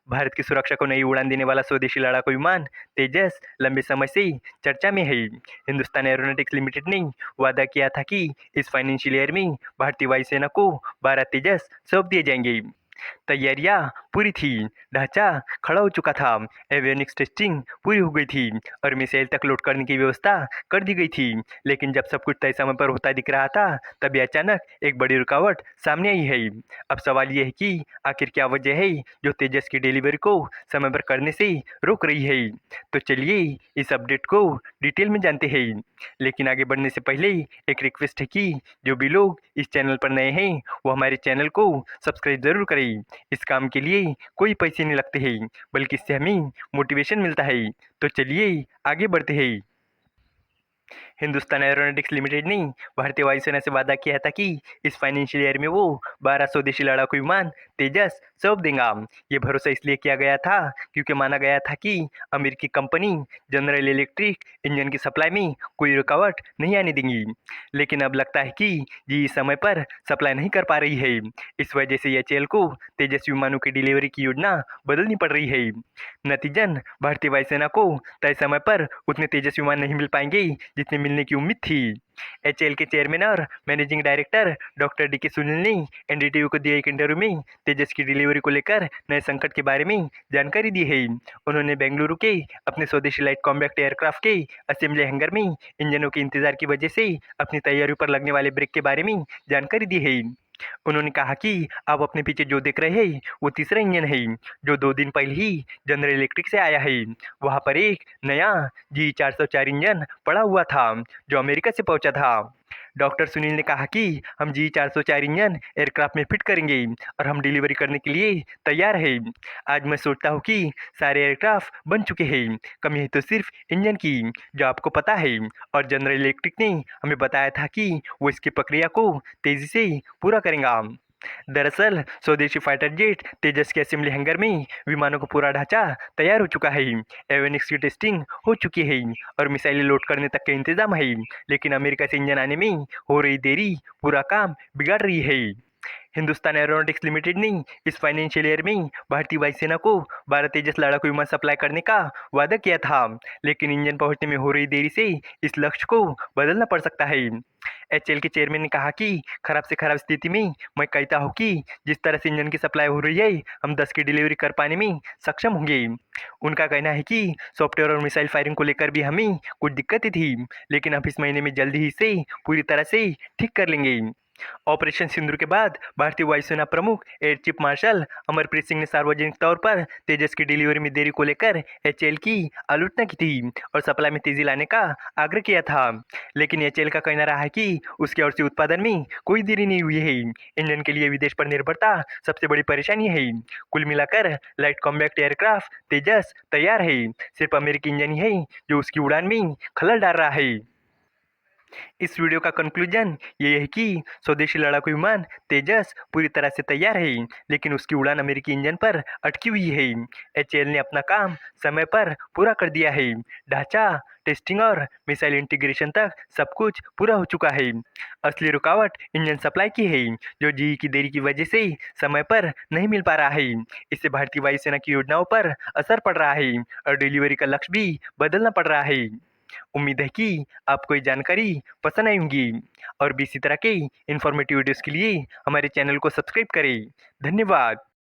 भारत की सुरक्षा को नई उड़ान देने वाला स्वदेशी लड़ाकू विमान तेजस लंबे समय से चर्चा में है। हिंदुस्तान एरोनॉटिक्स लिमिटेड ने वादा किया था कि इस फाइनेंशियल ईयर में भारतीय वायुसेना को 12 तेजस सौंप दिए जाएंगे। तैयारियां पूरी थी, ढांचा खड़ा हो चुका था, एवियोनिक्स टेस्टिंग पूरी हो गई थी और मिसाइल तक लोड करने की व्यवस्था कर दी गई थी। लेकिन जब सब कुछ तय समय पर होता दिख रहा था, तभी अचानक एक बड़ी रुकावट सामने आई है। अब सवाल ये है कि आखिर क्या वजह है जो तेजस की डिलीवरी को समय पर करने से रोक रही है। तो चलिए इस अपडेट को डिटेल में जानते हैं। लेकिन आगे बढ़ने से पहले एक रिक्वेस्ट है कि जो भी लोग इस चैनल पर नए हैं वो हमारे चैनल को सब्सक्राइब जरूर करें। इस काम के लिए कोई पैसे नहीं लगते हैं, बल्कि इससे हमें मोटिवेशन मिलता है। तो चलिए आगे बढ़ते हैं। हिंदुस्तान एरोनॉटिक्स लिमिटेड ने भारतीय वायुसेना से वादा किया था कि इस फाइनेंशियल ईयर में वो 12 स्वदेशी लड़ाकू विमान तेजस सौंप देगा। ये भरोसा इसलिए किया गया था क्योंकि माना गया था कि अमेरिकी कंपनी जनरल इलेक्ट्रिक इंजन की सप्लाई में कोई रुकावट नहीं आने देंगी। लेकिन अब लगता है कि जी समय पर सप्लाई नहीं कर पा रही है। इस वजह से एचएएल को तेजस विमानों की डिलीवरी की योजना बदलनी पड़ रही है। नतीजन भारतीय वायुसेना को तय समय पर उतने तेजस विमान नहीं मिल पाएंगे जितने मिलने की उम्मीद थी। एचएएल के चेयरमैन और मैनेजिंग डायरेक्टर डॉक्टर डी के सुनील ने एनडीटीवी को दिए एक इंटरव्यू में तेजस की डिलीवरी को लेकर नए संकट के बारे में जानकारी दी है। उन्होंने बेंगलुरु के अपने स्वदेशी लाइट कॉम्बैट एयरक्राफ्ट के असेंबली हैंगर में इंजनों के इंतजार की वजह से अपनी तैयारियों पर लगने वाले ब्रेक के बारे में जानकारी दी है। उन्होंने कहा कि आप अपने पीछे जो देख रहे हैं वो तीसरा इंजन है जो 2 दिन पहले ही जनरल इलेक्ट्रिक से आया है। वहां पर एक नया G404 इंजन पड़ा हुआ था जो अमेरिका से पहुंचा था। डॉक्टर सुनील ने कहा कि हम G404 इंजन एयरक्राफ्ट में फिट करेंगे और हम डिलीवरी करने के लिए तैयार हैं। आज मैं सोचता हूँ कि सारे एयरक्राफ्ट बन चुके हैं, कमी है तो सिर्फ इंजन की, जो आपको पता है। और जनरल इलेक्ट्रिक ने हमें बताया था कि वो इसकी प्रक्रिया को तेजी से पूरा करेगा। दरअसल स्वदेशी फाइटर जेट तेजस के असेंबली हैंगर में विमानों का पूरा ढांचा तैयार हो चुका है, एवियोनिक्स की टेस्टिंग हो चुकी है और मिसाइलें लोड करने तक के इंतजाम है। लेकिन अमेरिका से इंजन आने में हो रही देरी पूरा काम बिगाड़ रही है। हिंदुस्तान एरोनॉटिक्स लिमिटेड ने इस फाइनेंशियल ईयर में भारतीय वायुसेना को 12 तेजस लड़ाकू विमान सप्लाई करने का वादा किया था, लेकिन इंजन पहुंचने में हो रही देरी से इस लक्ष्य को बदलना पड़ सकता है। एचएएल के चेयरमैन ने कहा कि खराब से खराब स्थिति में मैं कहता हूं कि जिस तरह से इंजन की सप्लाई हो रही है हम 10 की डिलीवरी कर पाने में सक्षम होंगे। उनका कहना है कि सॉफ्टवेयर और मिसाइल फायरिंग को लेकर भी हमें कुछ दिक्कतें थी, लेकिन अब इस महीने में जल्दी ही इसे पूरी तरह से ठीक कर लेंगे। ऑपरेशन सिंदूर के बाद भारतीय वायुसेना प्रमुख air chief marshal Amarpreet Singh ने सार्वजनिक तौर पर तेजस की डिलीवरी में देरी को लेकर एचएएल की आलोचना की थी और सप्लाई में तेजी लाने का आग्रह किया था। लेकिन एचएएल का कहना रहा है कि उसके ओर से उत्पादन में कोई देरी नहीं हुई है। इंजन के लिए विदेश पर निर्भरता सबसे बड़ी परेशानी है। कुल मिलाकर लाइट कॉम्बैक्ट एयरक्राफ्ट तेजस तैयार है, सिर्फ अमेरिकी इंजन ही है जो उसकी उड़ान में खलल डाल रहा है। इस वीडियो का कंक्लूजन ये है कि स्वदेशी लड़ाकू विमान तेजस पूरी तरह से तैयार है, लेकिन उसकी उड़ान अमेरिकी इंजन पर अटकी हुई है। एचएएल ने अपना काम समय पर पूरा कर दिया है। ढांचा, टेस्टिंग और मिसाइल इंटीग्रेशन तक सब कुछ पूरा हो चुका है। असली रुकावट इंजन सप्लाई की है, जो जी की देरी की वजह से समय पर नहीं मिल पा रहा है। इससे भारतीय वायुसेना की योजनाओं पर असर पड़ रहा है और डिलीवरी का लक्ष्य भी बदलना पड़ रहा है। उम्मीद है कि आपको ये जानकारी पसंद आई होंगी और भी इसी तरह के इन्फॉर्मेटिव वीडियोस के लिए हमारे चैनल को सब्सक्राइब करें। धन्यवाद।